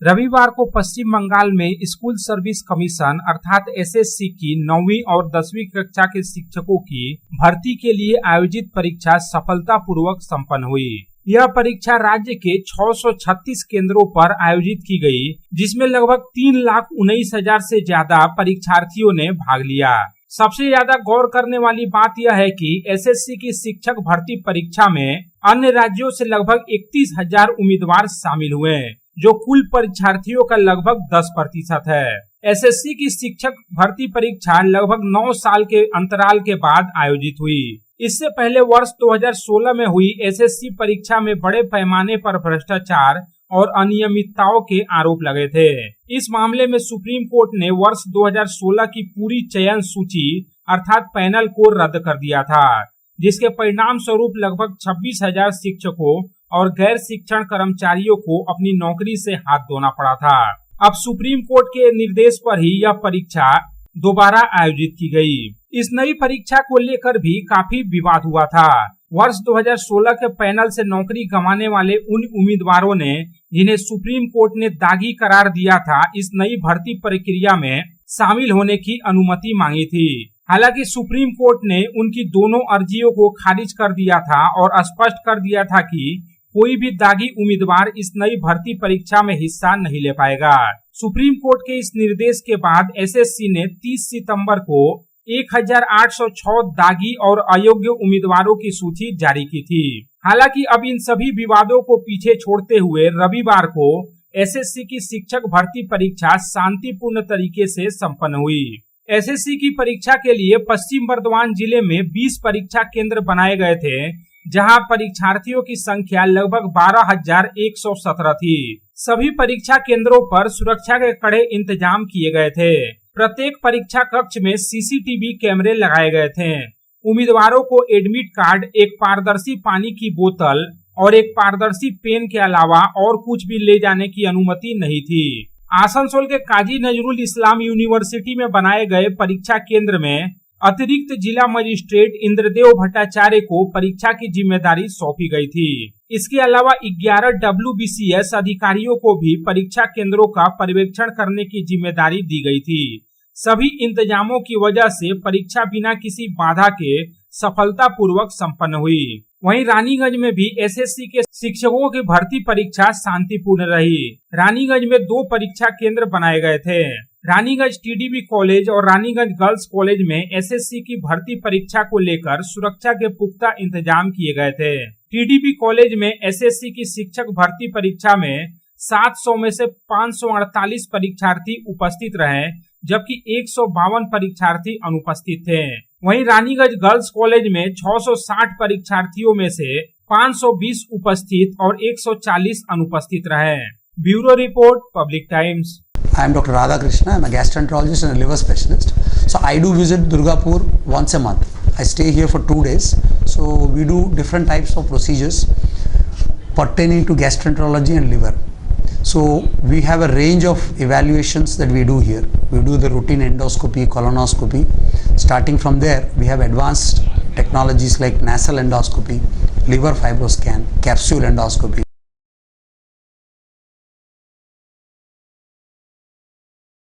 रविवार को पश्चिम बंगाल में स्कूल सर्विस कमीशन अर्थात एसएससी की 9वीं और 10वीं कक्षा के शिक्षकों की भर्ती के लिए आयोजित परीक्षा सफलतापूर्वक संपन्न हुई। यह परीक्षा राज्य के 636 केंद्रों पर आयोजित की गई, जिसमें लगभग 3,19,000 से ज्यादा परीक्षार्थियों ने भाग लिया। सबसे ज्यादा गौर करने वाली बात यह है कि एसएससी की शिक्षक भर्ती परीक्षा में अन्य राज्यों से लगभग 31,000 उम्मीदवार शामिल हुए, जो कुल परीक्षार्थियों का लगभग 10% है। एसएससी की शिक्षक भर्ती परीक्षा लगभग 9 साल के अंतराल के बाद आयोजित हुई। इससे पहले वर्ष 2016 में हुई एसएससी परीक्षा में बड़े पैमाने पर भ्रष्टाचार और अनियमितताओं के आरोप लगे थे। इस मामले में सुप्रीम कोर्ट ने वर्ष 2016 की पूरी चयन सूची अर्थात पैनल को रद्द कर दिया था, जिसके परिणाम स्वरूप लगभग 26,000 शिक्षकों और गैर शिक्षण कर्मचारियों को अपनी नौकरी से हाथ धोना पड़ा था। अब सुप्रीम कोर्ट के निर्देश पर ही यह परीक्षा दोबारा आयोजित की गई। इस नई परीक्षा को लेकर भी काफी विवाद हुआ था। वर्ष 2016 के पैनल से नौकरी गंवाने वाले उन उम्मीदवारों ने, जिन्हें सुप्रीम कोर्ट ने दागी करार दिया था, इस नई भर्ती प्रक्रिया में शामिल होने की अनुमति मांगी थी। हालांकि सुप्रीम कोर्ट ने उनकी दोनों अर्जियों को खारिज कर दिया था और स्पष्ट कर दिया था कि कोई भी दागी उम्मीदवार इस नई भर्ती परीक्षा में हिस्सा नहीं ले पाएगा। सुप्रीम कोर्ट के इस निर्देश के बाद एसएससी ने 30 सितंबर को 1,806 दागी और अयोग्य उम्मीदवारों की सूची जारी की थी। हालांकि अब इन सभी विवादों को पीछे छोड़ते हुए रविवार को एसएससी की शिक्षक भर्ती परीक्षा शांतिपूर्ण तरीके से संपन्न हुई। एसएससी की परीक्षा के लिए पश्चिम बर्धमान जिले में 20 परीक्षा केंद्र बनाए गए थे, जहां परीक्षार्थियों की संख्या लगभग 12,117 थी। सभी परीक्षा केंद्रों पर सुरक्षा के कड़े इंतजाम किए गए थे। प्रत्येक परीक्षा कक्ष में सीसीटीवी कैमरे लगाए गए थे। उम्मीदवारों को एडमिट कार्ड, एक पारदर्शी पानी की बोतल और एक पारदर्शी पेन के अलावा और कुछ भी ले जाने की अनुमति नहीं थी। आसनसोल के काजी नजरुल इस्लाम यूनिवर्सिटी में बनाए गए परीक्षा केंद्र में अतिरिक्त जिला मजिस्ट्रेट इंद्रदेव भट्टाचार्य को परीक्षा की जिम्मेदारी सौंपी गई थी। इसके अलावा 11 WBCS अधिकारियों को भी परीक्षा केंद्रों का पर्यवेक्षण करने की जिम्मेदारी दी गई थी। सभी इंतजामों की वजह से परीक्षा बिना किसी बाधा के सफलतापूर्वक संपन्न हुई। वहीं रानीगंज में भी एसएससी के शिक्षकों की भर्ती परीक्षा शांतिपूर्ण रही। रानीगंज में 2 परीक्षा केंद्र बनाए गए थे। रानीगंज टीडीबी कॉलेज और रानीगंज गर्ल्स कॉलेज में एसएससी की भर्ती परीक्षा को लेकर सुरक्षा के पुख्ता इंतजाम किए गए थे। टीडीबी कॉलेज में एसएससी की शिक्षक भर्ती परीक्षा में 700 में से 548 परीक्षार्थी उपस्थित रहे, जबकि 152 परीक्षार्थी अनुपस्थित थे। वहीं रानीगंज गर्ल्स कॉलेज में 660 परीक्षार्थियों में से 520 उपस्थित और 140 अनुपस्थित रहे। Bureau report, public times. I am Dr. Radhakrishna. I am a gastroenterologist and a liver specialist. So I do visit Durgapur once a month. I stay here for 2 days. So we do different types of procedures pertaining to gastroenterology and liver. So we have a range of evaluations that we do here. We do the routine endoscopy, colonoscopy. Starting from there, we have advanced technologies like nasal endoscopy, liver fibroscan, capsule endoscopy.